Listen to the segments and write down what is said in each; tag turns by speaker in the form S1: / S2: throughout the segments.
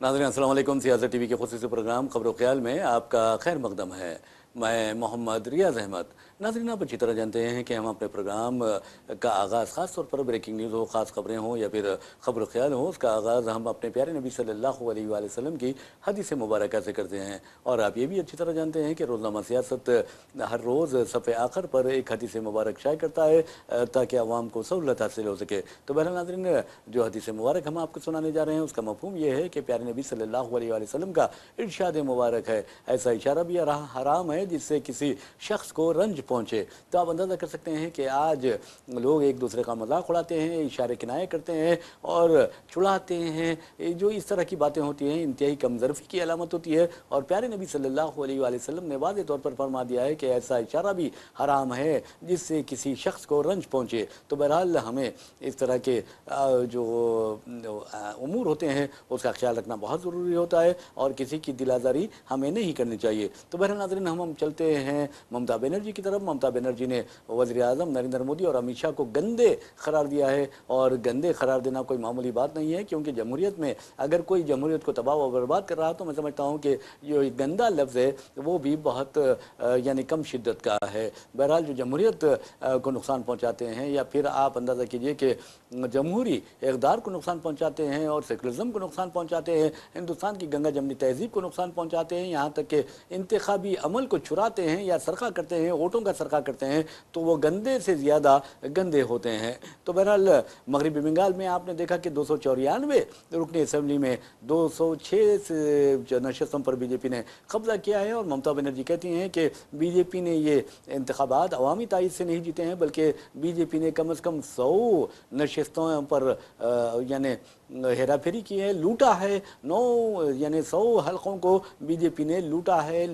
S1: नाज़रीन अस्सलाम वालेकुम। सियासत टीवी के खुसूसी प्रोग्राम खबर ख्याल में आपका खैर मकदम है। मैं मोहम्मद रियाज अहमद। नाज़रीन, आप अच्छी तरह जानते हैं कि हम अपने प्रोग्राम का आगाज़ ख़ास तौर पर ब्रेकिंग न्यूज़ हो, ख़ास खबरें हों या फिर खबर ख्याल हो, उसका आगाज़ हम अपने प्यारे नबी सल्लल्लाहु अलैहि वसल्लम की हदीस मुबारक से करते हैं। और आप ये भी अच्छी तरह जानते हैं कि रोज़नामा सियासत हर रोज़ सफ़े आखिर पर एक हदीस मुबारक शाये करता है ताकि आवाम को सहूलत हासिल हो सके। तो बहरहाल नाज़रीन, जो हदीस मुबारक हम आपको सुनाने जा रहे हैं उसका मफ़हूम ये है कि प्यारे नबी सल्लल्लाहु अलैहि वसल्लम का इरशाद मुबारक है, ऐसा इशारा भी हराम है जिससे किसी शख्स को रंज पहुँचे। तो आप अंदाज़ा कर सकते हैं कि आज लोग एक दूसरे का मजाक उड़ाते हैं, इशारे किनाए करते हैं और चुड़ाते हैं। जो इस तरह की बातें होती हैं इंतहाई कमज़रफ़ी की अलामत होती है। और प्यारे नबी सल्लल्लाहु अलैहि वसल्लम ने वाज़ेह तौर पर फरमा दिया है कि ऐसा इशारा भी हराम है जिससे किसी शख्स को रंज पहुँचे। तो बहरहाल हमें इस तरह के जो उमूर होते हैं उसका ख्याल रखना बहुत ज़रूरी होता है और किसी की दिल आज़ारी हमें नहीं करनी चाहिए। तो बहरहाल नाज़रीन, हम चलते हैं ममता बनर्जी की तरफ। ममता बनर्जी ने वज़ीर आज़म नरेंद्र मोदी और अमित शाह को गंदे करार दिया है। और गंदे करार देना कोई मामूली बात नहीं है, क्योंकि जमहूरियत में अगर कोई जमहूरियत को तबाह व बर्बाद कर रहा है तो मैं समझता हूँ कि जो गंदा लफ्ज़ है वो भी बहुत यानी कम शिद्दत का है। बहरहाल जो जमहूरियत को नुकसान पहुँचाते हैं या फिर आप अंदाज़ा कीजिए कि जमहूरी इक़्तिदार को नुकसान पहुँचाते हैं और सेकुलरिज़म को नुकसान पहुँचाते हैं, हिंदुस्तान की गंगा जमनी तहज़ीब को नुकसान पहुँचाते हैं, यहाँ तक कि इंतखाबी अमल को चुराते हैं या सरका करते हैं, वोटों का सरका करते हैं, तो वो गंदे से ज़्यादा गंदे होते हैं। तो बहरहाल मगरबी बंगाल में आपने देखा कि 294 रुकनी असम्बली में 206 नशस्तों पर बीजेपी ने कब्जा किया है। और ममता बनर्जी कहती हैं कि बीजेपी ने ये इंतखाबात अवामी तायद से नहीं जीते हैं, बल्कि बीजेपी ने कम से कम 100 नशस्तों पर यानी हेरा फेरी की है, लूटा है। 100 हलकों को बीजेपी ने लूटा है।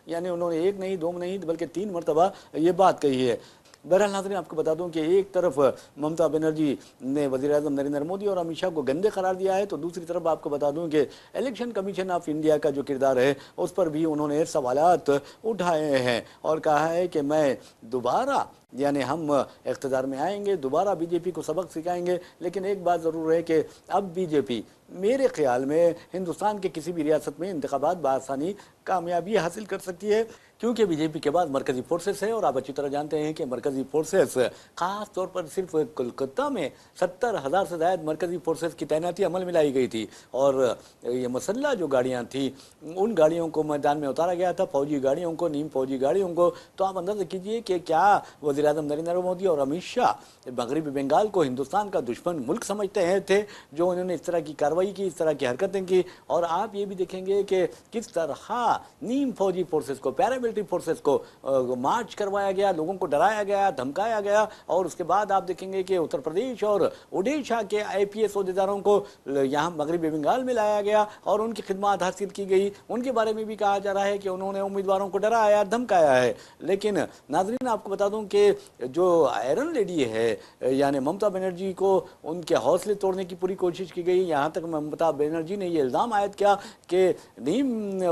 S1: यानी उन्होंने एक नहीं, दो नहीं, बल्कि 3 मरतबा ये बात कही है। बहरहाल नाज़रीन, आपको बता दूं कि एक तरफ ममता बनर्जी ने वज़ीर आज़म नरेंद्र मोदी और अमित शाह को गंदे करार दिया है, तो दूसरी तरफ आपको बता दूं कि इलेक्शन कमीशन ऑफ इंडिया का जो किरदार है उस पर भी उन्होंने सवालात उठाए हैं और कहा है कि मैं दोबारा यानी हम इक़्तिदार में आएंगे, दोबारा बीजेपी को सबक सिखाएंगे। लेकिन एक बात ज़रूर है कि अब बीजेपी मेरे ख्याल में हिंदुस्तान के किसी भी रियासत में इंतखाबात बआसानी कामयाबी हासिल कर सकती है, क्योंकि बीजेपी के बाद मरकज़ी फोर्सेस है। और आप अच्छी तरह जानते हैं कि मरकज़ी फोर्सेस ख़ास तौर पर सिर्फ कोलकाता में 70,000 से ज़्यादा मरकज़ी फोर्सेस की तैनाती अमल में लाई गई थी। और ये मसल्ला जो गाड़ियाँ थी उन गाड़ियों को मैदान में उतारा गया था, फौजी गाड़ियों को, नीम फौजी गाड़ियों को। तो आप अंदाज़ा कीजिए कि क्या वज़ीर आज़म नरेंद्र मोदी और अमित शाह मगरबी बंगाल को हिंदुस्तान का दुश्मन मुल्क समझते हैं थे जो उन्होंने इस तरह की कार्रवाई की, इस तरह की हरकतें की। और आप ये भी देखेंगे कि किस तरह नीम फौजी फोर्सेस को, पैरामिलिट्री फोर्सेस को मार्च करवाया गया, लोगों को डराया गया, धमकाया गया। और उसके बाद आप देखेंगे कि उत्तर प्रदेश और ओडिशा के IPS ओहदेदारों को यहाँ मगरबी बंगाल में लाया गया और उनकी खिदमत हासिल की गई। उनके बारे में भी कहा जा रहा है कि उन्होंने उम्मीदवारों को डराया, धमकाया है। लेकिन नाज़रीन, आपको बता दूं कि जो आयरन लेडी है यानी ममता बनर्जी को उनके हौसले तोड़ने की पूरी कोशिश की गई। यहाँ तक ममता बनर्जी ने ये इल्ज़ाम आयद किया कि नीम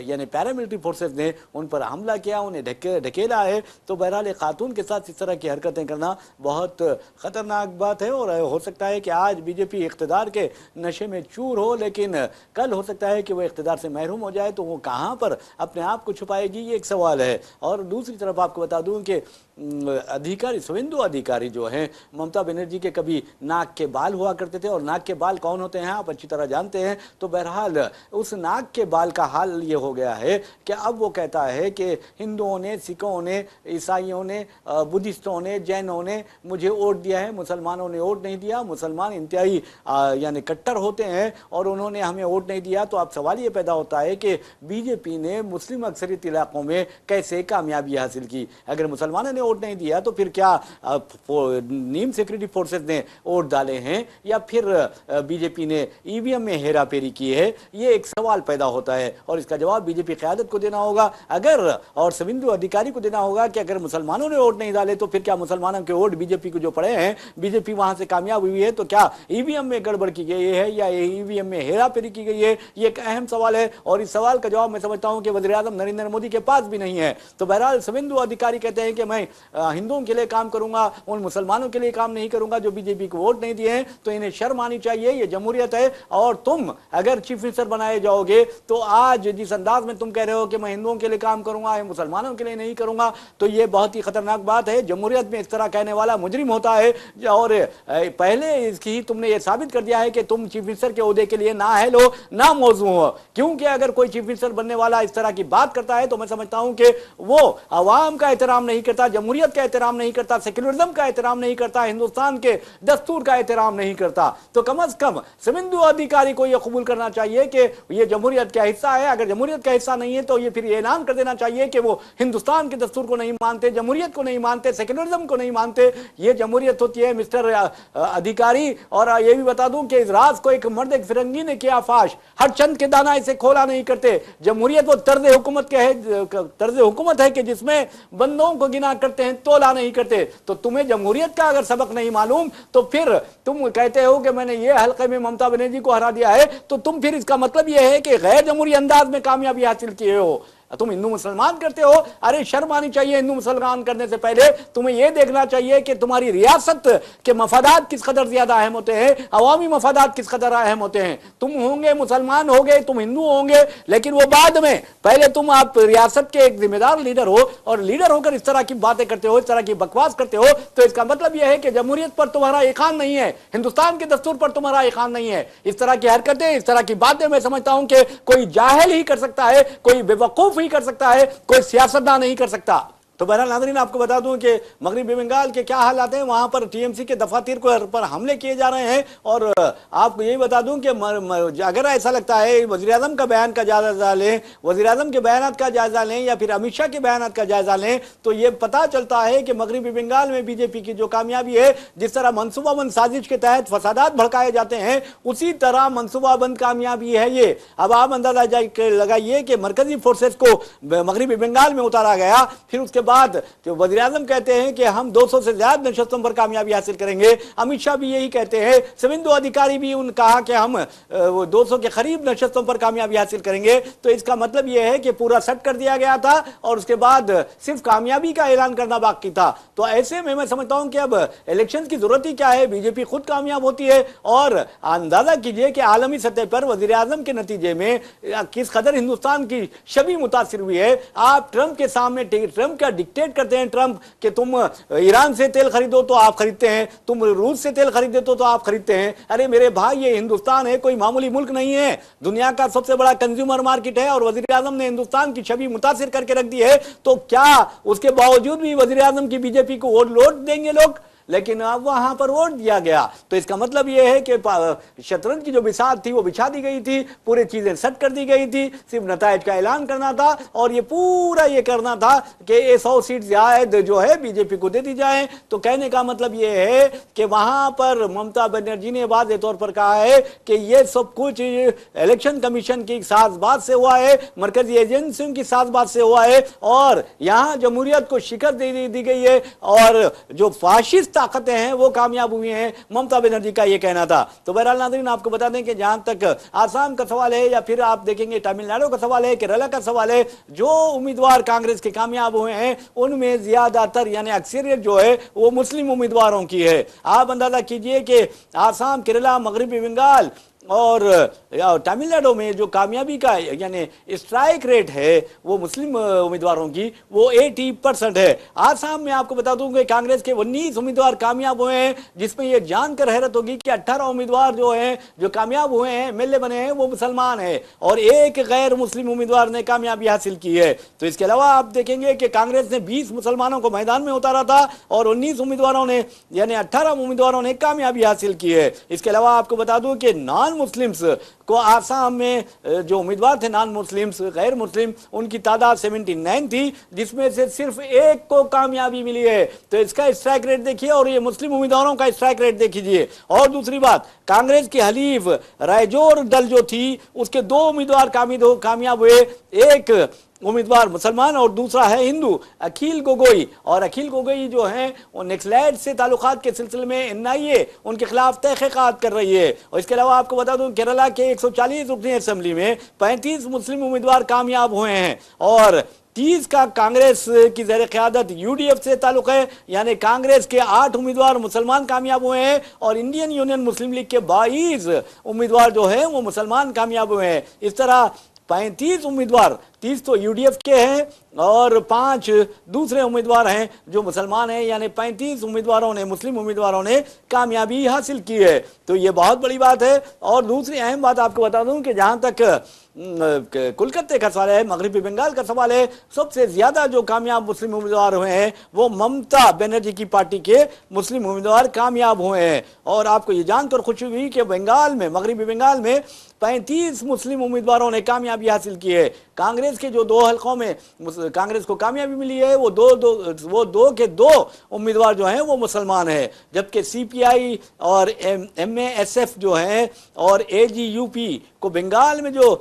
S1: यानी पैरामिलिट्री फोर्सेस ने उन पर हमला किया, उन्हें ढकेला है। तो बहरहाल एक खातून के साथ इस तरह की हरकतें करना बहुत ख़तरनाक बात है। और हो सकता है कि आज बीजेपी इक़्तिदार के नशे में चूर हो, लेकिन कल हो सकता है कि वो इक़्तिदार से महरूम हो जाए, तो वो कहाँ पर अपने आप को छुपाएगी, ये एक सवाल है। और दूसरी तरफ आपको बता दूं कि अधिकारी, शुभेंदु अधिकारी जो हैं, ममता बनर्जी के कभी नाक के बाल हुआ करते थे। और नाक के बाल कौन होते हैं आप अच्छी तरह जानते हैं। तो बहरहाल उस नाक के बाल का हाल ये हो गया है कि अब वो कहता है कि हिंदुओं ने, सिखों ने, ईसाइयों ने, बुद्धिस्टों ने, जैनों ने मुझे वोट दिया है, मुसलमानों ने वोट नहीं दिया। मुसलमान इंतहाई यानी कट्टर होते हैं और उन्होंने हमें वोट नहीं दिया। तो अब सवाल ये पैदा होता है कि बीजेपी ने मुस्लिम अक्सरियत इलाकों में कैसे कामयाबी हासिल की। अगर मुसलमानों ने वोट नहीं दिया तो फिर क्या नीम सिक्योरिटी फोर्सेस ने वोट डाले हैं या फिर बीजेपी ने ईवीएम में हेरा फेरी की है? ये एक सवाल पैदा होता है और इसका जवाब बीजेपी क़यादत को देना होगा अगर, और शुभेंदु अधिकारी को देना होगा कि अगर मुसलमानों ने वोट नहीं डाले तो फिर क्या मुसलमानों के वोट बीजेपी को जो पड़े हैं, बीजेपी वहां से कामयाब हुई है तो क्या ईवीएम में गड़बड़ की गई है या ईवीएम में हेरा फेरी की गई है? ये एक अहम सवाल है और इस सवाल का जवाब मैं समझता हूं कि वज़ीर आज़म नरेंद्र मोदी के पास भी नहीं है। तो बहरहाल शुभेंदु अधिकारी कहते हैं कि मैं हिंदुओं के लिए काम करूंगा, उन मुसलमानों के लिए काम नहीं करूंगा जो बीजेपी को वोट नहीं दिए हैं। तो इन्हें शर्म आनी चाहिए, ये जमहूरियत है और तुम अगर चीफ मिनिस्टर बनाए जाओगे तो आज जिस अंदाज में तुम कह रहे हो कि मैं हिंदुओं के लिए काम करूंगा, मुसलमानों के लिए नहीं करूंगा, तो ये बहुत ही खतरनाक बात है। जमहूरियत में इस तरह कहने वाला मुजरिम होता है और पहले इसकी ही तुमने ये साबित कर दिया है कि तुम चीफ मिनिस्टर के ओहदे के लिए ना है लो ना मौजूद हो, क्योंकि अगर कोई चीफ मिनिस्टर बनने वाला इस तरह की बात करता है तो मैं समझता हूं कि वो अवाम का एहतराम नहीं करता, जमहूरियत का एहतराम नहीं करता, सेक्युलरिज्म का एहतराम नहीं करता, हिंदुस्तान के दस्तूर का एहतराम नहीं करता। तो कम अज कम शुभेंदु अधिकारी को यह कबूल करना चाहिए कि ये जमहूरियत का हिस्सा है। अगर जमहूरियत का हिस्सा नहीं है तो ये फिर ये ऐलान कर देना चाहिए कि वो हिंदुस्तान के दस्तूर को नहीं मानते, जमहूरियत को नहीं मानते, सेक्युलरिज्म को नहीं मानते। ये जमहूरियत होती है मिस्टर अधिकारी। और ये भी बता दूं कि इस राज को एक मर्द, एक फिरंगी ने किया फाश, हर चंद के दाना इसे खोला नहीं करते। जमहूरियत वो तर्ज हुकूमत के है, तर्ज हुकूमत है कि जिसमें बंदों को गिना करते हैं, तोला नहीं करते। तो तुम्हें जमहूरियत का अगर सबक नहीं मालूम तो फिर तुम कहते हो कि मैंने ये हल्के में ममता बनर्जी को हरा दिया है, तो तुम फिर इसका मतलब यह है कि गैर जमहूरी अंदाज में कामयाबी हासिल किए हो। तुम हिंदू मुसलमान करते हो, अरे शर्म आनी चाहिए। हिंदू मुसलमान करने से पहले तुम्हें यह देखना चाहिए कि तुम्हारी रियासत के मफादात किस कदर ज्यादा अहम होते हैं, अवामी मफादात किस कदर अहम होते हैं। तुम होंगे मुसलमान होगे, तुम हिंदू होंगे, लेकिन वो बाद में, पहले तुम आप रियासत के एक जिम्मेदार लीडर हो और लीडर होकर इस तरह की बातें करते हो, इस तरह की बकवास करते हो, तो इसका मतलब यह है कि जमहूरियत पर तुम्हारा ईकान नहीं है, हिंदुस्तान के दस्तूर पर तुम्हारा ईकान नहीं है। इस तरह की हरकतें, इस तरह की बातें मैं समझता हूं कि कोई जाहिल ही कर सकता है, कोई बेवकूफ ही कर सकता है, कोई सियासतदान नहीं कर सकता। तो बहरहाल नाज़रीन, आपको बता दूं कि मगरबी बंगाल के क्या हालात हैं, वहां पर टीएमसी के दफातर पर हमले किए जा रहे हैं। और आपको यही बता दूं कि अगर ऐसा लगता है वज़ीर आज़म का बयान का जायजा लें, वज़ीर आज़म के बयान का जायजा लें या फिर अमित शाह के बयान का जायजा लें, तो ये पता चलता है कि मगरबी बंगाल में बीजेपी की जो कामयाबी है, जिस तरह मनसूबाबंद साजिश के तहत फसादात भड़काए जाते हैं, उसी तरह मनसूबाबंद कामयाबी है ये। अब आप अंदाजा लगाइए कि मरकजी फोर्सेस को मगरबी बंगाल में उतारा गया, फिर उसके बाद जो वज़ीर आज़म कहते हैं कि हम 200 से ज्यादा नशस्तों पर कामयाबी हासिल करेंगे, अमित शाह भी यही कहते हैं, शुभेंदु अधिकारी भी उन्होंने कहा कि हम 200 के करीब नशस्तों पर कामयाबी हासिल करेंगे। तो इसका मतलब यह है कि पूरा सेट कर दिया गया था और उसके बाद सिर्फ कामयाबी का ऐलान करना बाकी था। तो ऐसे में मैं समझता हूं कि अब इलेक्शन की जरूरत ही क्या है, बीजेपी खुद कामयाब होती है। और अंदाजा कीजिए कि आलमी सतह पर वज़ीर आज़म के नतीजे में किस कदर हिंदुस्तान की छवि मुतासिर हुई है। आप ट्रंप के सामने, ट्रंप का डिक्टेट करते हैं ट्रंप कि तुम ईरान से तेल खरीदो तो आप खरीदते हैं, तुम रूस से तेल खरीदते तो आप खरीदते हैं। अरे मेरे भाई, ये हिंदुस्तान है, कोई मामूली मुल्क नहीं है, दुनिया का सबसे बड़ा कंज्यूमर मार्केट है और वज़ीर आज़म ने हिंदुस्तान की छवि मुतासिर करके रख दी है। तो क्या उसके बावजूद भी वज़ीर आज़म की बीजेपी को वोट लौट देंगे लोग? लेकिन अब वहां पर वोट दिया गया। तो इसका मतलब यह है कि शतरंज की जो बिसात थी वो बिछा दी गई थी, पूरी चीजें सेट कर दी गई थी, सिर्फ नतायज का ऐलान करना था और ये पूरा ये करना था कि ये 100 सीट जायद जो है बीजेपी को दे दी जाए। तो कहने का मतलब ये है कि वहां पर ममता बनर्जी ने वाज़ेह तौर पर कहा है कि ये सब कुछ इलेक्शन कमीशन की साजबाज से हुआ है, मरकजी एजेंसियों की साजबाज से हुआ है और यहां जमहूरियत को शिकस्त दे दी गई है और जो फाशिस्ट ताकतें हैं वो कामयाब हुई हैं, ममता बनर्जी का ये कहना था। तो बहरहाल नाज़रीन, आपको बता दें कि जहां तक आसाम का सवाल है या फिर आप देखेंगे तमिलनाडु का सवाल है, केरला का सवाल है, जो उम्मीदवार कांग्रेस के कामयाब हुए हैं उनमें ज्यादातर यानी अक्सरियत जो है वो मुस्लिम उम्मीदवारों की है। आप अंदाजा कीजिए कि आसाम, केरला, मगरबी बंगाल और तमिलनाडु में जो कामयाबी का यानी स्ट्राइक रेट है वो मुस्लिम उम्मीदवारों की वो 80% है। आसाम में आपको बता दूं कि कांग्रेस के 19 उम्मीदवार कामयाब हुए हैं, जिसमें ये जानकर हैरत होगी कि 18 उम्मीदवार जो हैं जो कामयाब हुए हैं, एमएलए बने हैं, वो मुसलमान हैं और एक गैर मुस्लिम उम्मीदवार ने कामयाबी हासिल की है। तो इसके अलावा आप देखेंगे कि कांग्रेस ने 20 मुसलमानों को मैदान में उतारा था और 19 उम्मीदवारों ने यानी 18 उम्मीदवारों ने कामयाबी हासिल की है। इसके अलावा आपको बता दूं कि नॉन نان مسلمز کو آسام میں جو امیدوار تھے نان مسلمز غیر مسلم ان کی تعداد 79 تھی، جس میں سے صرف ایک کو کامیابی ملی ہے۔ تو اس کا اسٹرائک ریٹ دیکھیے اور یہ مسلم امیدواروں کا اسٹرائک ریٹ دیکھیے۔ اور دوسری بات، کانگریس کی حلیف رائجور دل جو تھی اس کے 2 امیدوار کامیاب ہوئے، ایک امیدوار مسلمان اور دوسرا ہے ہندو اکھیل گوگوئی، اور اکھیل گوگوئی جو ہیں وہ نیکسلائٹ سے تعلقات کے سلسلے میں NIA ان کے خلاف تحقیقات کر رہی ہے۔ اور اس کے علاوہ آپ کو بتا دوں کیرلا کے 140 رکنی اسمبلی میں 35 مسلم امیدوار کامیاب ہوئے ہیں، اور 30 کا کانگریس کی زیر قیادت UDF سے تعلق ہے، یعنی کانگریس کے 8 امیدوار مسلمان کامیاب ہوئے ہیں، اور انڈین یونین مسلم لیگ کے 22 امیدوار جو ہیں وہ مسلمان کامیاب ہوئے ہیں۔ اس طرح 35 امیدوار، 30 تو UDF کے ہیں اور 5 دوسرے امیدوار ہیں جو مسلمان ہیں، یعنی 35 امیدواروں نے، مسلم امیدواروں نے کامیابی حاصل کی ہے۔ تو یہ بہت بڑی بات ہے۔ اور دوسری اہم بات آپ کو بتا دوں کہ جہاں تک کولکتے کا سوال ہے، مغربی بنگال کا سوال ہے، سب سے زیادہ جو کامیاب مسلم امیدوار ہوئے ہیں وہ ممتا بنرجی کی پارٹی کے مسلم امیدوار کامیاب ہوئے ہیں۔ اور آپ کو یہ جان کر خوشی ہوئی کہ بنگال میں، مغربی بنگال میں 35 مسلم امیدواروں نے کامیابی حاصل کی ہے۔ کانگریس کے جو 2 حلقوں میں کانگریس کو کامیابی ملی ہے وہ دو کے 2 امیدوار جو ہیں وہ مسلمان ہیں، جبکہ CPI اور MASF جو ہیں اور AGUP کو بنگال میں جو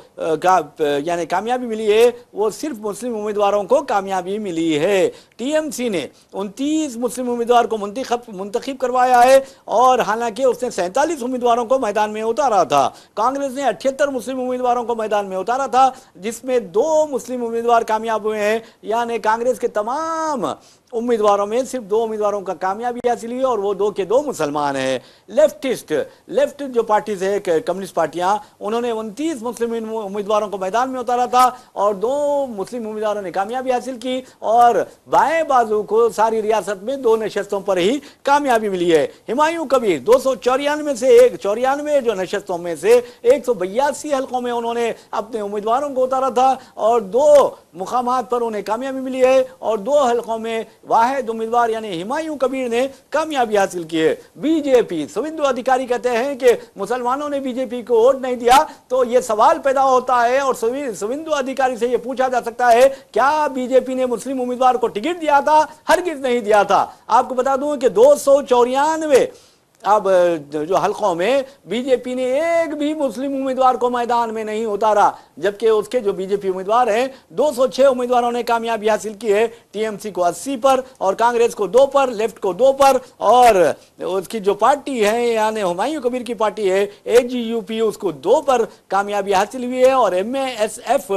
S1: یعنی کامیابی ملی ہے وہ صرف مسلم امیدواروں کو کامیابی ملی ہے۔ TMC نے 29 مسلم امیدوار کو منتخب کروایا ہے، اور حالانکہ اس نے 47 امیدواروں کو میدان میں اتارا تھا۔ کانگریس نے 78 مسلم امیدواروں کو میدان میں اتارا تھا، جس میں 2 مسلم امیدوار کامیاب ہوئے ہیں، یعنی کانگریس کے تمام امیدواروں میں صرف 2 امیدواروں کا کامیابی حاصل ہوئی، اور وہ 2 کے 2 مسلمان ہیں۔ لیفٹ جو پارٹیز ہے، کمیونسٹ پارٹیاں، انہوں نے 29 مسلم امیدواروں کو میدان میں اتارا تھا اور 2 مسلم امیدواروں نے کامیابی حاصل کی، اور بائیں بازو کو ساری ریاست میں 2 نشستوں پر ہی کامیابی ملی ہے۔ ہمایوں کبیر 294 جو نشستوں میں سے 182 حلقوں میں انہوں نے اپنے امیدواروں کو اتارا تھا، اور 2 مقامات پر انہیں کامیابی ملی ہے، اور 2 حلقوں میں واحد امیدوار یعنی ہمایوں کبیر نے کامیابی حاصل کی ہے۔ BJP سویندو ادھیکاری کہتے ہیں کہ مسلمانوں نے BJP کو ووٹ نہیں دیا، تو یہ سوال پیدا ہوتا ہے اور سویندو ادھیکاری سے یہ پوچھا جا سکتا ہے کیا BJP نے مسلم امیدوار کو ٹکٹ دیا تھا؟ ہرگز نہیں دیا تھا۔ آپ کو بتا دوں کہ 294 اب جو حلقوں میں BJP نے ایک بھی مسلم امیدوار کو میدان میں نہیں اتارا، جبکہ اس کے جو BJP امیدوار ہیں 206 امیدواروں نے کامیابی حاصل کی ہے، TMC کو 80 پر، اور کانگریس کو 2 پر، لیفٹ کو 2 پر، اور اس کی جو پارٹی ہے یعنی ہمایوں کبیر کی پارٹی ہے AGUP، اس کو 2 پر کامیابی حاصل ہوئی ہے، اور MASF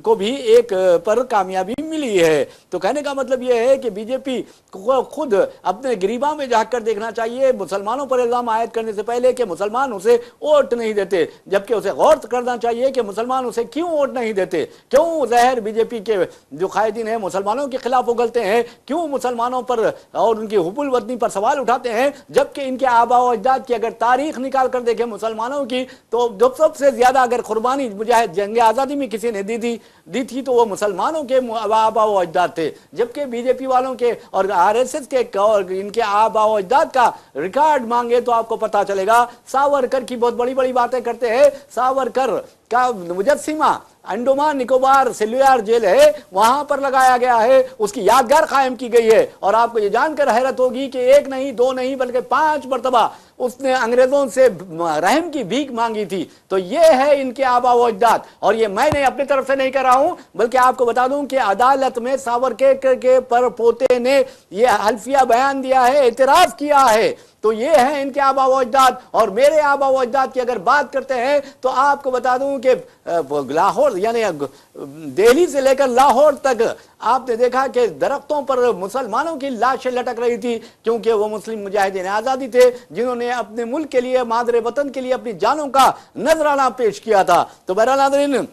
S1: کو بھی 1 پر کامیابی ملی ہے۔ تو کہنے کا مطلب یہ ہے کہ BJP کو خود اپنے گریباں میں جھانک کر دیکھنا چاہیے مسلمانوں پر الزام عائد کرنے سے پہلے کہ مسلمان اسے ووٹ نہیں دیتے، جبکہ اسے غور کرنا چاہیے کہ مسلمان اسے کیوں ووٹ نہیں دیتے، کیوں ظاہر BJP کے جو قائدین ہیں مسلمانوں کے خلاف اگلتے ہیں، کیوں مسلمانوں پر اور ان کی حب الوطنی پر سوال اٹھاتے ہیں، جبکہ ان کے آباء و اجداد کی اگر تاریخ نکال کر دیکھیں مسلمانوں کی، تو جو سب سے زیادہ اگر قربانی مجاہد جنگ آزادی میں کسی نے دی تھی تو وہ مسلمانوں کے آباء و اجداد تھے، جبکہ BJP والوں کے اور RSS کے اور ان کے آباء و اجداد کا ریکارڈ مانگے تو آپ کو پتا چلے گا۔ ساورکر کی بہت بڑی بڑی باتیں کرتے ہیں، ساورکر کا مجسمہ انڈومان نکوبار سیلولر جیل ہے وہاں پر لگایا گیا ہے، اس کی یادگار قائم کی گئی ہے، اور آپ کو یہ جان کر حیرت ہوگی کہ 1 نہیں 2 نہیں بلکہ 5 مرتبہ اس نے انگریزوں سے رحم کی بھیک مانگی تھی۔ تو یہ ہے ان کے آباء و اجداد، اور یہ میں نے اپنی طرف سے نہیں کر رہا ہوں بلکہ آپ کو بتا دوں کہ عدالت میں ساورکر کے پر پوتے نے یہ حلفیہ بیان دیا ہے، اعتراف کیا ہے۔ تو یہ ہیں ان کے آباء و اجداد، اور میرے آباء و اجداد کی اگر بات کرتے ہیں تو آپ کو بتا دوں کہ لاہور یعنی دہلی سے لے کر لاہور تک آپ نے دیکھا کہ درختوں پر مسلمانوں کی لاشیں لٹک رہی تھی، کیونکہ وہ مسلم مجاہدین آزادی تھے جنہوں نے اپنے ملک کے لیے، مادر وطن کے لیے اپنی جانوں کا نذرانہ پیش کیا تھا۔ تو بہرحال ناظرین،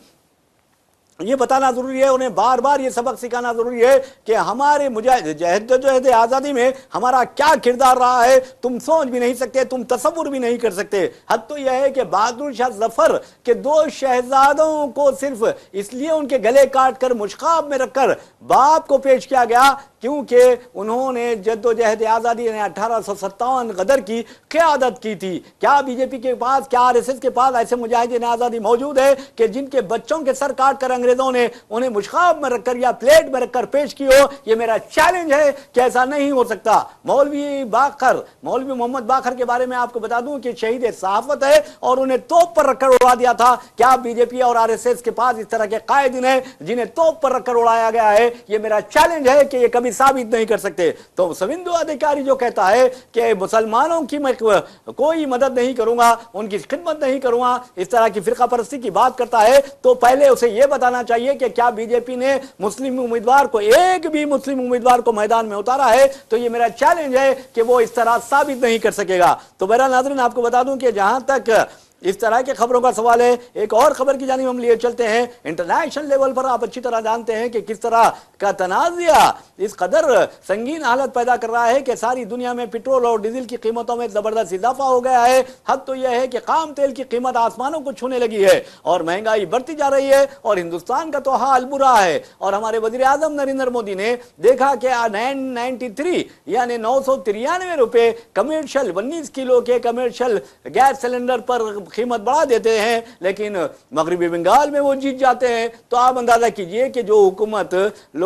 S1: یہ بتانا ضروری ہے، انہیں بار بار یہ سبق سکھانا ضروری ہے کہ ہمارے جہد آزادی میں ہمارا کیا کردار رہا ہے، تم سوچ بھی نہیں سکتے، تم تصور بھی نہیں کر سکتے۔ حد تو یہ ہے کہ بہادر شاہ ظفر کے 2 شہزادوں کو صرف اس لیے ان کے گلے کاٹ کر مشخاب میں رکھ کر باپ کو پیش کیا گیا کیونکہ انہوں نے جدوجہد آزادی 1857 غدر کی قیادت کی تھی۔ کیا بی جے پی کے پاس، کیا آر ایس ایس کے پاس ایسے مجاہدین آزادی موجود ہے کہ جن کے بچوں کے سر کاٹ کر انگریزوں نے انہیں مشخاب میں رکھ کر یا پلیٹ میں رکھ کر پیش کی ہو؟ یہ میرا چیلنج ہے کہ ایسا نہیں ہو سکتا۔ مولوی محمد باقر کے بارے میں آپ کو بتا دوں کہ شہید صحافت ہے اور انہیں توپ پر رکھ کر اڑا دیا تھا۔ کیا بی جے پی اور آر ایس ایس کے پاس اس طرح کے قائدین ہیں جنہیں توپ پر رکھ کر اڑایا گیا ہے؟ یہ میرا چیلنج ہے کہ یہ کبھی ثابت نہیں کر سکتے۔ تو سویندو ادھیکاری جو کہتا ہے کہ مسلمانوں کی میں کوئی مدد نہیں کروں گا، ان کی خدمت نہیں کروں گا، اس طرح کی فرقہ پرستی کی بات کرتا ہے، تو پہلے اسے یہ بتانا چاہیے کہ کیا بی جے پی نے مسلم امیدوار کو، ایک بھی مسلم امیدوار کو میدان میں اتارا ہے؟ تو یہ میرا چیلنج ہے کہ وہ اس طرح ثابت نہیں کر سکے گا۔ تو بہرحال ناظرین آپ کو بتا دوں کہ جہاں تک اس طرح کے خبروں کا سوال ہے، ایک اور خبر کی جانب ہم لیے چلتے ہیں۔ انٹرنیشنل لیول پر آپ اچھی طرح جانتے ہیں کہ کس طرح کا تنازعہ اس قدر سنگین حالت پیدا کر رہا ہے کہ ساری دنیا میں پٹرول اور ڈیزل کی قیمتوں میں زبردست اضافہ ہو گیا ہے۔ حد تو یہ ہے کہ خام تیل کی قیمت آسمانوں کو چھونے لگی ہے اور مہنگائی بڑھتی جا رہی ہے، اور ہندوستان کا تو حال برا ہے۔ اور ہمارے وزیر اعظم نریندر مودی نے دیکھا کہ 993 یعنی 993 روپے کمرشل 19 کلو کے کمرشل گیس سلنڈر پر قیمت بڑھا دیتے ہیں، لیکن مغربی بنگال میں وہ جیت جاتے ہیں۔ تو آپ اندازہ کیجئے کہ جو حکومت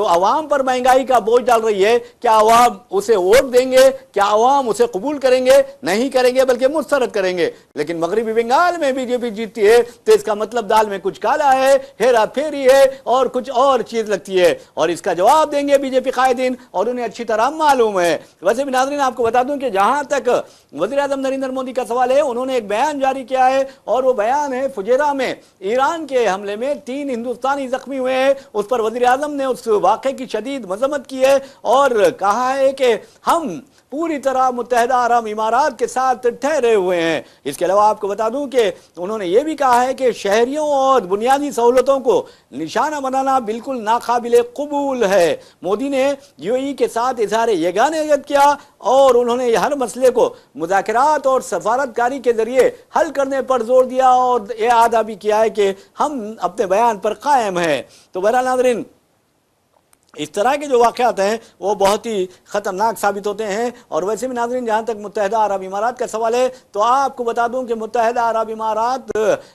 S1: عوام پر مہنگائی کا بوجھ ڈال رہی ہے، کیا عوام اسے ووٹ دیں گے؟ کیا عوام اسے قبول کریں گے؟ نہیں کریں گے، بلکہ مسترد کریں گے۔ لیکن مغربی بنگال میں بی جے پی جیتتی ہے تو اس کا مطلب دال میں کچھ کالا ہے، ہیرا پھیری ہے اور کچھ اور چیز لگتی ہے، اور اس کا جواب دیں گے بی جے پی قائدین، اور انہیں اچھی طرح معلوم ہے۔ ویسے بھی ناظرین آپ کو بتا دوں کہ جہاں تک وزیر اعظم نریندر مودی کا سوال ہے، انہوں نے ایک بیان جاری کیا ہے، اور وہ بیان ہے فجیرہ میں ایران کے حملے میں 3 ہندوستانی زخمی ہوئے ہیں۔ اس پر وزیر اعظم نے اس واقعے کی شدید مذمت کی ہے اور کہا ہے کہ ہم پوری طرح متحدہ عرب امارات کے ساتھ ٹھہرے ہوئے ہیں۔ اس کے علاوہ آپ کو بتا دوں کہ انہوں نے یہ بھی کہا ہے کہ شہریوں اور بنیادی سہولتوں کو نشانہ بنانا بالکل ناقابل قبول ہے۔ مودی نے یو اے ای کے ساتھ اظہار یگانگیت کیا اور انہوں نے ہر مسئلے کو مذاکرات اور سفارتکاری کے ذریعے حل کرنے پر زور دیا، اور یہ اعادہ بھی کیا ہے کہ ہم اپنے بیان پر قائم ہیں۔ تو بہرحال ناظرین اس طرح کے جو واقعات ہیں وہ بہت ہی خطرناک ثابت ہوتے ہیں۔ اور ویسے بھی ناظرین جہاں تک متحدہ عرب امارات کا سوال ہے، تو آپ کو بتا دوں کہ متحدہ عرب امارات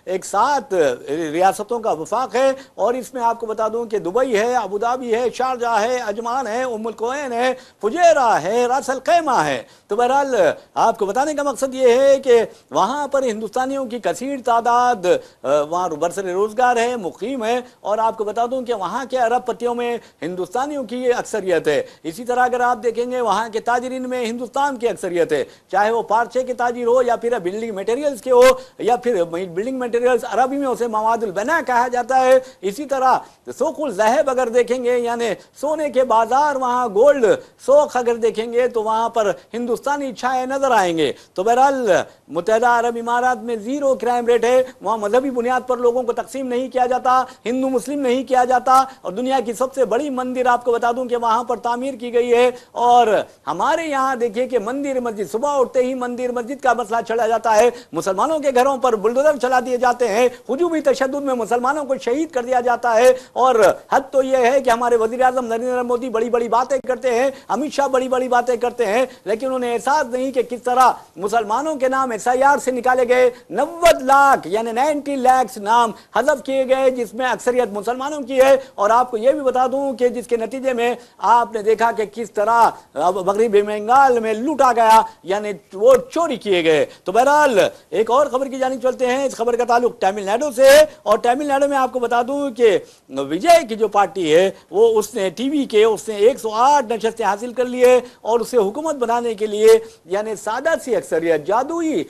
S1: ایک 7 ریاستوں کا وفاق ہے، اور اس میں آپ کو بتا دوں کہ دبئی ہے، ابوظہبی ہے، شارجہ ہے، عجمان ہے، ام القوین ہے، فجیرہ ہے، راس الخیمہ ہے۔ تو بہرحال آپ کو بتانے کا مقصد یہ ہے کہ وہاں پر ہندوستانیوں کی کثیر تعداد وہاں برسر روزگار ہے، مقیم ہے، اور آپ کو بتا دوں کہ وہاں کے عرب پتیوں میں ہندوستانیوں کی یہ اکثریت ہے۔ اسی طرح اگر آپ دیکھیں گے وہاں کے تاجرین میں ہندوستان کی اکثریت ہے، چاہے وہ پارچے کے تاجر ہو یا پھر بلڈنگ میٹیریلز کے ہو، یا پھر بلڈنگ میٹیریلز عربی میں اسے مواد البناء کہا جاتا ہے۔ اسی طرح سوق الذہب اگر دیکھیں گے یعنی سونے کے بازار، وہاں گولڈ سوق اگر دیکھیں گے تو وہاں پر ہندوستانی چھائے نظر آئیں گے۔ تو بہرحال متحدہ عرب امارات میں 0 کرائم ریٹ ہے، وہاں مذہبی بنیاد پر لوگوں کو تقسیم نہیں کیا جاتا، ہندو مسلم نہیں کیا جاتا، اور دنیا کی سب سے بڑی مندر آپ کو بتا دوں کہ وہاں پر تعمیر کی گئی ہے۔ اور ہمارے یہاں دیکھیے کہ مندر مسجد، صبح اٹھتے ہی مندر مسجد کا مسئلہ چلا جاتا ہے، مسلمانوں کے گھروں پر بلڈوزر چلا دیے جاتے ہیں، ہجومی تشدد میں مسلمانوں کو شہید کر دیا جاتا ہے۔ اور حد تو یہ ہے کہ ہمارے وزیر اعظم نریندر مودی بڑی بڑی باتیں کرتے ہیں، امت شاہ بڑی بڑی باتیں کرتے ہیں، لیکن انہیں احساس نہیں کہ کس طرح مسلمانوں کے نام SIR سے نکالے گئے 90 لاکھ یعنی 90 لاکھ نام حذف کیے گئے، جس میں اکثریت مسلمانوں کی ہے۔ اور آپ کو یہ بھی بتا دوں کہ جس کے نتیجے میں آپ نے دیکھا کہ کس طرح مغربی بنگال میں لوٹا گیا، یعنی ووٹ چوری کیے گئے۔ تو بہرحال ایک اور خبر کی جانب چلتے ہیں۔ اس خبر کا تعلق تمل ناڈو سے ہے، اور تمل ناڈو میں آپ کو بتا دوں کہ وجے کی جو پارٹی ہے وہ اس نے ٹی وی کے 108 نشستیں حاصل کر لیے، اور اسے حکومت بنانے کے لیے یعنی سادہ سی اکثریت، جادوئی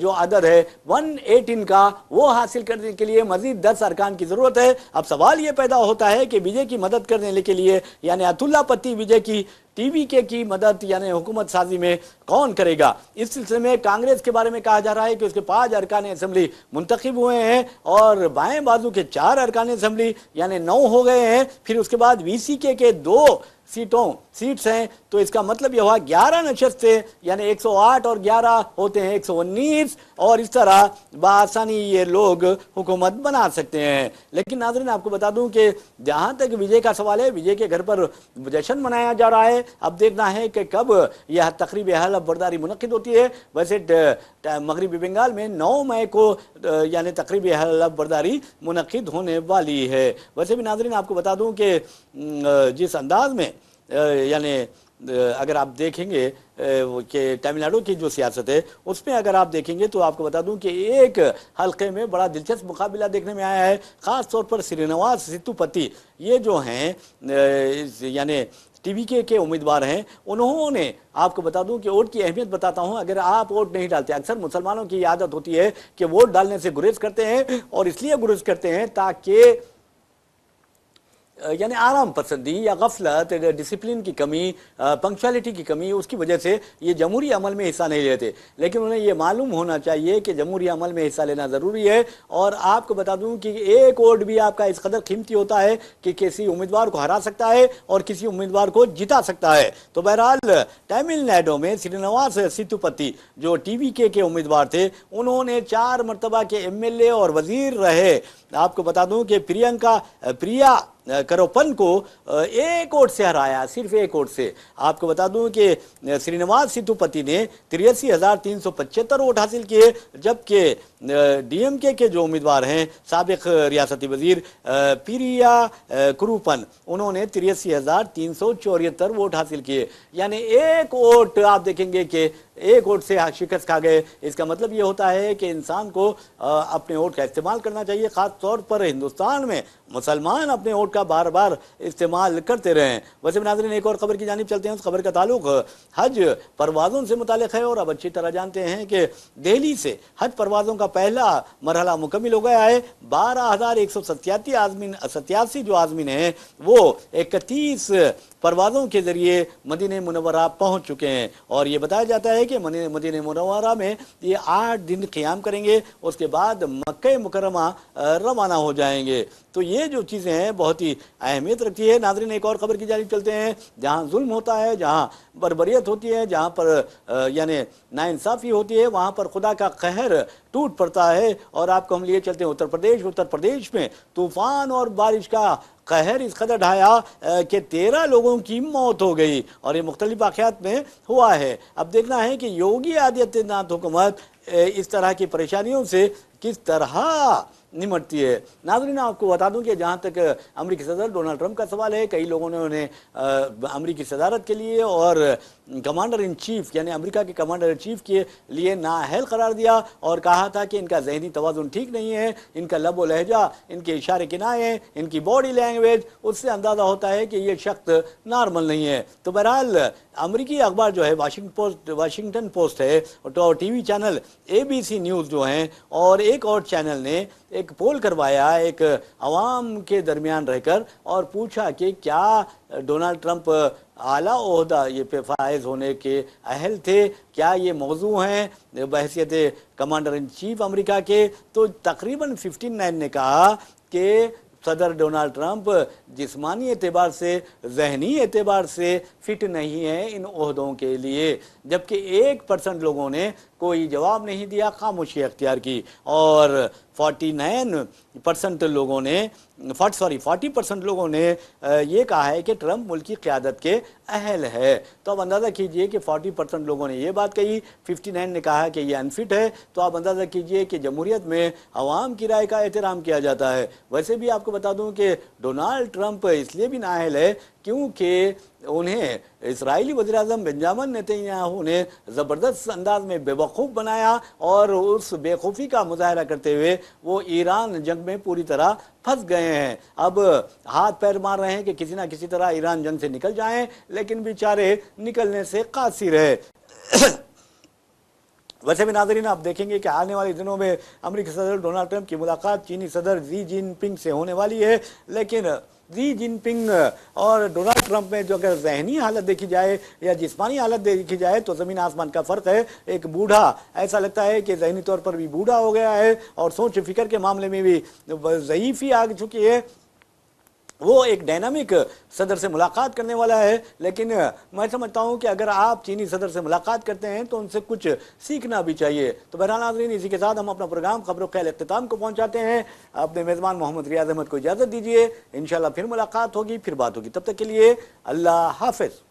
S1: جو عدد ہے 118 کا، وہ حاصل کرنے کے لیے مزید 10 ارکان کی ضرورت ہے۔ اب سوال یہ پیدا ہوتا ہے کہ وجے کی مدد کرنے کے لیے یعنی اتولا پتی وجے کی ٹی وی کے کی مدد یعنی حکومت سازی میں کون کرے گا؟ اس سلسلے میں کانگریس کے بارے میں کہا جا رہا ہے کہ اس کے 5 ارکان اسمبلی منتخب ہوئے ہیں، اور بائیں بازو کے 4 ارکان اسمبلی یعنی 9 ہو گئے ہیں۔ پھر اس کے بعد وی سی کے 2 सीट्स हैं, तो इसका मतलब यह हुआ 11 नशस्तें, यानी 108 और 11 होते हैं 119, और इस तरह बआसानी ये लोग हुकूमत बना सकते हैं। लेकिन नाज़रीन, आपको बता दूं कि जहां तक विजय का सवाल है, विजय के घर पर जश्न मनाया जा रहा है। अब देखना है कि कब यह तकरीब हलफ बर्दारी मुनक्किद होती है। वैसे मगरबी बंगाल में 9 मई को यानी तकरीब हलफ बर्दारी मुनक्किद होने वाली है। वैसे भी नाज़रीन, आपको बता दूं कि जिस अंदाज में यानी अगर आप देखेंगे कि तमिलनाडु की जो सियासत है उसमें अगर आप देखेंगे तो आपको बता दूं कि एक हल्के में बड़ा दिलचस्प मुकाबला देखने में आया है। ख़ास तौर पर श्रीनिवास सितुपति, ये जो हैं यानी टीवीके के उम्मीदवार हैं, उन्होंने, आपको बता दूं कि वोट की अहमियत बताता हूं, अगर आप वोट नहीं डालते, अक्सर मुसलमानों की आदत होती है कि वोट डालने से गुरेज करते हैं, और इसलिए गुरेज करते हैं ताकि यानी आराम पसंदी या गफलत, डिसिप्लिन की कमी, पंक्चुअलिटी की कमी, उसकी वजह से ये जमहूरी अमल में हिस्सा नहीं लेते। लेकिन उन्हें ये मालूम होना चाहिए कि जमहूरी अमल में हिस्सा लेना ज़रूरी है। और आपको बता दूं कि एक वोट भी आपका इस कदर कीमती होता है कि किसी उम्मीदवार को हरा सकता है और किसी उम्मीदवार को जिता सकता है। तो बहरहाल तमिलनाडु में श्रीनिवास सितुपति जो टीवीके के उम्मीदवार थे, उन्होंने 4 मरतबा के MLA और वजीर रहे। आपको बता दूं कि प्रिया करोपन को एक वोट से हराया, सिर्फ एक वोट से। आपको बता दूं कि श्रीनिवास सितुपति ने 83,375 वोट हासिल किए, जबकि DMK के जो उम्मीदवार हैं, साबिक रियासती वजीर प्रिया करुपन, उन्होंने 83,374 वोट हासिल किए। यानी एक वोट आप देखेंगे कि एक वोट से शिकस्त खा गए। इसका मतलब ये होता है कि इंसान को अपने वोट का इस्तेमाल करना चाहिए। खास तौर पर हिंदुस्तान में मुसलमान अपने वोट का बार बार इस्तेमाल करते रहें। वैसे भी नाज़रीन, एक और खबर की जानिब चलते हैं। उस खबर का ताल्लुक हज परवाज़ों से मुतालिक है, और अब अच्छी तरह जानते हैं कि दिल्ली से हज परवाज़ों का पहला मरहला मुकम्मिल हो गया है। 12,187 जो आज़मीन हैं वो 31 परवाज़ों के ज़रिए मदीने मुनव्वरा पहुँच चुके हैं, और ये बताया जाता है कि मदीने मुनव्वरा में ये 8 दिन क़ियाम करेंगे, उसके बाद मक्का मुकर्रमा रवाना हो जाएंगे। तो ये जो चीज़ें हैं बहुत ही अहमियत रखती है। नाज़रीन, एक और ख़बर की जानिब चलते हैं। जहाँ जुल्म होता है, जहाँ बर्बरियत होती है, जहाँ पर यानी नाइंसाफ़ी होती है, वहाँ पर खुदा का कहर टूट पड़ता है। और आपको हम लिए चलते हैं उत्तर प्रदेश में तूफ़ान और बारिश का कहर इस कदर ढाया कि 13 लोगों की मौत हो गई, और ये मुख्तलिफ वाक़यात में हुआ है। अब देखना है कि योगी आदित्यनाथ हुकूमत इस तरह की परेशानियों से किस तरह निमटती है। नाज़रीन, आपको बता दूं कि जहां तक अमेरिकी सदर डोनाल्ड ट्रंप का सवाल है, कई लोगों ने उन्हें अमेरिकी सदारत के लिए और कमांडर इन चीफ यानी अमेरिका के कमांडर इन चीफ के लिए नाअहल करार दिया, और कहा था कि इनका जहनी तवाज़ुन ठीक नहीं है, इनका लब व लहजा, इनके इशारे किनाए, इनकी बॉडी लैंग्वेज, उससे अंदाज़ा होता है कि ये शख्स नॉर्मल नहीं है। तो बहरहाल अमेरिकी अखबार जो है वाशिंगटन पोस्ट है, और TV चैनल ABC न्यूज़ जो हैं, और एक और चैनल ने एक पोल करवाया एक अवाम के दरमियान रहकर, और पूछा कि क्या डोनाल्ड ट्रंप आला ओहदा ये पे फायज होने के अहल थे, क्या ये मौजू हैं बहैसियत कमांडर इन चीफ अमेरिका के। तो तकरीबन 59 ने कहा कि सदर डोनाल्ड ट्रंप जिस्मानी एतबार से, जहनी एतबार से फिट नहीं है इन ओहदों के लिए, जबकि 1% लोगों ने कोई जवाब नहीं दिया, खामोशी अख्तियार की, और 40% लोगों ने ये कहा है कि ट्रंप मुल्क की क़यादत के अहल है। तो अब अंदाज़ा कीजिए कि 40% लोगों ने ये बात कही, 59 ने कहा कि ये अनफिट है। तो आप अंदाज़ा कीजिए कि जमहूरियत में अवाम की राय का एहतराम किया जाता है। वैसे भी आपको बता दूं कि डोनाल्ड ट्रंप इसलिए भी नाअहल है क्योंकि उन्हें इस्राएली वज़ीर-ए-आज़म बेंजामिन नेतन्याहू ने ज़बरदस्त अंदाज में बेवकूफ़ बनाया, और उस बेवकूफ़ी का मुजाहरा करते हुए वो ईरान जंग में पूरी तरह फंस गए हैं। अब हाथ पैर मार रहे हैं कि किसी ना किसी तरह ईरान जंग से निकल जाएं, लेकिन बेचारे निकलने से कासिर है। वैसे भी नाज़रीन, आप देखेंगे कि आने वाले दिनों में अमेरिकी सदर डोनाल्ड ट्रंप की मुलाकात चीनी सदर शी जिनपिंग से होने वाली है, लेकिन शी जिनपिंग और डोनाल्ड ट्रंप में जो अगर जहनी हालत देखी जाए या जिस्मानी हालत देखी जाए तो ज़मीन आसमान का फ़र्क है। एक बूढ़ा, ऐसा लगता है कि जहनी तौर पर भी बूढ़ा हो गया है, और सोच फिक्र के मामले में भी ज़ईफ़ी आ चुकी है। وہ ایک ڈائنامک صدر سے ملاقات کرنے والا ہے، لیکن میں سمجھتا ہوں کہ اگر آپ چینی صدر سے ملاقات کرتے ہیں تو ان سے کچھ سیکھنا بھی چاہیے۔ تو بہرحال ناظرین، اسی کے ساتھ ہم اپنا پروگرام خبر و خیال اختتام کو پہنچاتے ہیں۔ اپنے میزبان محمد ریاض احمد کو اجازت دیجیے، انشاءاللہ پھر ملاقات ہوگی، پھر بات ہوگی، تب تک کے لیے اللہ حافظ۔